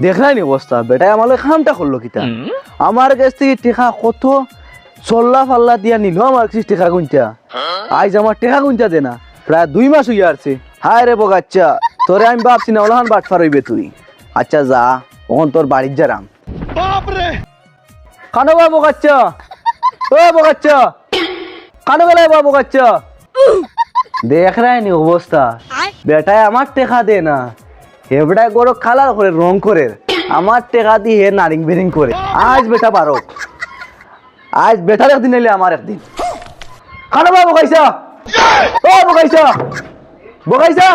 দেখলাই নি অবস্থা বেটাই আমার খামটা করলো কিতা আমার কাছ থেকে টেকা কত চল্লা ফাল্লা দিয়া নিল আমার কাছে টেকা গুনটা আজ আমার টেকা গুনটা দে না প্রায় 2 মাস হইয়া আসছে হায় রে বগাচ্চা তোরে আমি ভাবছি না ওলাহান বাটফার হইবে তুই আচ্ছা যা ওখান তোর বাড়ির যারাম বাপরে কানো বা বগাচ্চা ও বগাচ্চা কানো গেলাই বা বগাচ্চা দেখ রায় নি অবস্থা বেটায় আমার টেকা দে না হেবড়ায় গরো কালার করে রং করে আমার টেকা দিয়ে হে নারিং বেরিং করে আজ বেটা পারো আজ বেটার একদিন এলে আমার একদিন খানো বা বগাইছা ও বগাইছা বগাইছা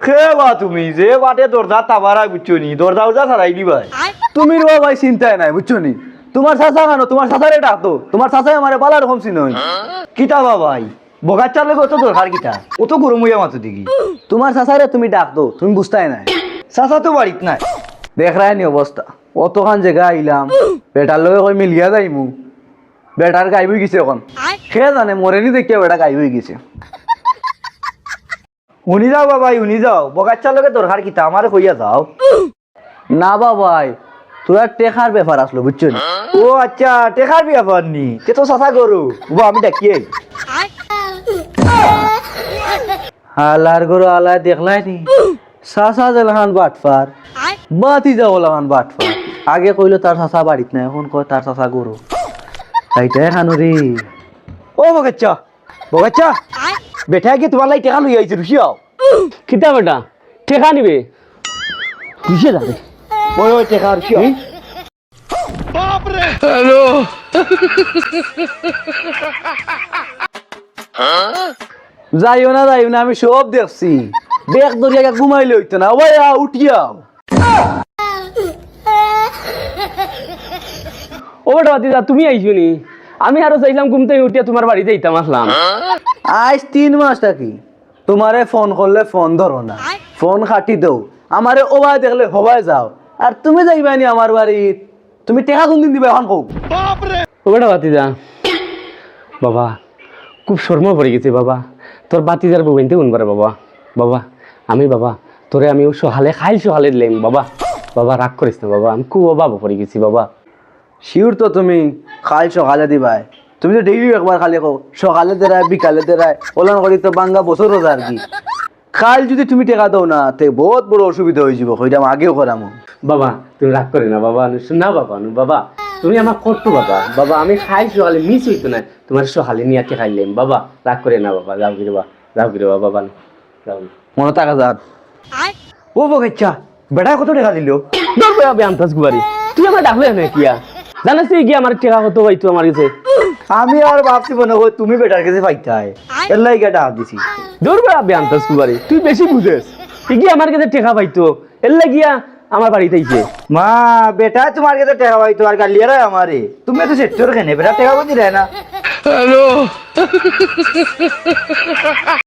খে বা তুমি যে বাটে দরজা তাবারা বুঝছো নি দরজা উজা ছাড়াইলি ভাই তুমি রো ভাই চিন্তায় নাই বুঝছো নি তোমার চাচা কেন তোমার চাচারে ডাকতো তোমার চাচাই আমারে বালা রকম চিনই কিতা বা ভাই বগাচ্চার লোক অত দরকার কিতা অত গরম হইয়া মাতো দেখি তোমার চাচারে তুমি ডাকতো তুমি বুঝতাই নাই চাচা তো বাড়িত নাই দেখ রায় নি অবস্থা অতখান জায়গা আইলাম বেটার লগে কই মিলিয়া যাইমু বেটার গাইব গেছে এখন সে জানে মরেনি দেখিয়া বেটা গাইব গেছে শুনি যাও বাবাই শুনি যাও বগাচ্চার লোকে দরকার কিতা আমারে কইয়া যাও না বাবাই তোরা টেকার ব্যাপার আসলো বুঝছো নি ও আচ্ছা টেকার ব্যাপার নি তে তো চাচা গরু বাবা আমি ডাকিয়ে হালার গরু আলায় দেখলাই নি চাচা জেলাহান বাটফার বাতি যাও লাহান বাটফার আগে কইলো তার চাচা বাড়িত নাই এখন কয় তার চাচা গরু তাইটাই খানো রে ও বগাচ্চা বগাচ্চা বেটা গিয়ে তোমার লাই টেকা লই আইছে রুশিয়াও কিতা বেটা টেকা নিবে কিসে যাবে ওই ওই টেকা রুশিয়াও বাপরে হ্যালো যাইও না আমি সব দেখছি বেগ দরিয়া ঘুমাইলে হইতো না ওই উঠিয়াও ও বেটা বাতিজা তুমি আইছো নি আমি আরো চাইলাম ঘুমতে উঠিয়া তোমার বাড়িতে যাইতাম আসলাম আজ 3 মাস থাকি তোমারে ফোন করলে ফোন ধরো না ফোন কাটি দাও আমারে ওবাই দেখলে হবাই যাও আর তুমি যাইবানি আমার বাড়িত তুমি টেকা কোন দিন দিবা এখন কও ও বেটা বাতিজা বাবা খুব শর্ম পড়ে গেছে বাবা তোর বাতিজার বউনতে ফোন করে বাবা বাবা আমি বাবা তোরে আমি সহালে সহালে দিলাম বাবা বাবা রাগ করিস না বাবা আমি খুব অভাব পড়ে গেছি বাবা শিওর তো তুমি খাল সকালে দিবাই তুমি তো ডেইলি একবার খালি কও সকালে দেরায় বিকালে দেরায় ওলান করি তো বাঙ্গা বছর রোজা আর কি কাল যদি তুমি টেকা দাও না তে বহুত বড় অসুবিধা হয়ে যাব কইতাম আগেও করাম বাবা তুমি রাগ করে না বাবা না বাবা বাবা তুমি আমার করতো বাবা বাবা আমি সহালে মিস হইতো না তোমার সহালে নিয়ে খাইলাম বাবা রাগ করে না বাবা যাও গিরে বাবা যাও মনে টাকা যাত ও বগাচ্চা বেটা কত টাকা দিল দরবে আবে আন্তাজ গুবারি তুই আমার ডাকলে না কিয়া জানাস তুই কি আমার টাকা কত পাইতো আমার কাছে আমি আর ভাবছি মনে করি তুমি বেটার কাছে পাইতাই এর লাগি টাকা দিছি দরবে আবে আন্তাজ গুবারি তুই বেশি বুঝেস তুই কি আমার কাছে টাকা পাইতো এর লাগিয়া আমার বাড়িতে আইছে মা বেটা তোমার কাছে টাকা পাইতো আর গালিয়ারা আমারে তুমি তো সেক্টর কেনে বেটা টাকা কোন দিলে না হ্যালো